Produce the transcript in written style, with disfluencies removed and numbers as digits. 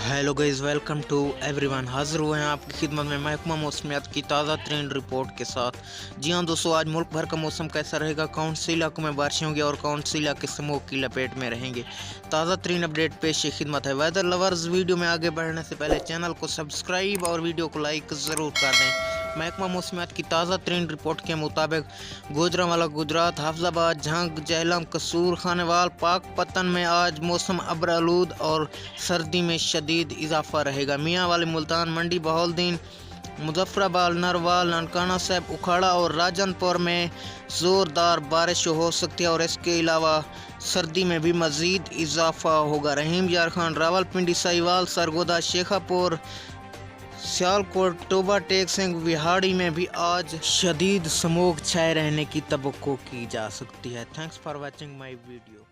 Hello guys, welcome to everyone. हाजिर हुए हैं आपकी खिदमत में महकमा मौसमियात की ताज़ा तरीन रिपोर्ट के साथ। जी हाँ दोस्तों, आज मुल्क भर का मौसम कैसा रहेगा, कौन से इलाकों में बारिश होंगी और कौन से इलाके स्मोक की लपेट में रहेंगे, ताज़ा तरीन अपडेट पेश खिदमत है। वेदर लवर्स, वीडियो में आगे बढ़ने से पहले चैनल को सब्सक्राइब और वीडियो को लाइक ज़रूर कर दें। महकमा मौसमियात की ताज़ा तरीन रिपोर्ट के मुताबिक गुजरांवाला गुजरात, हाफजाबाद, झंग, जहलम, कसूर, खानेवाल, पाकपतन में आज मौसम अब्र-आलूद और सर्दी में शदीद इजाफा रहेगा। मियांवाली, मुल्तान, मंडी, बहाउद्दीन, मुजफ्फराबाद, नरवाल, ननकाना साहिब, उखाड़ा और राजनपुर में ज़ोरदार बारिश हो सकती है और इसके अलावा सर्दी में भी मज़ीद इजाफा होगा। रहीम यार खान, रावलपिंडी, साहिवाल, सरगोदा, शेखापुर, सियालकोट, टोबा टेक सिंह, विहाड़ी में भी आज शदीद स्मोक छाए रहने की तवक्को की जा सकती है। Thanks for watching my video.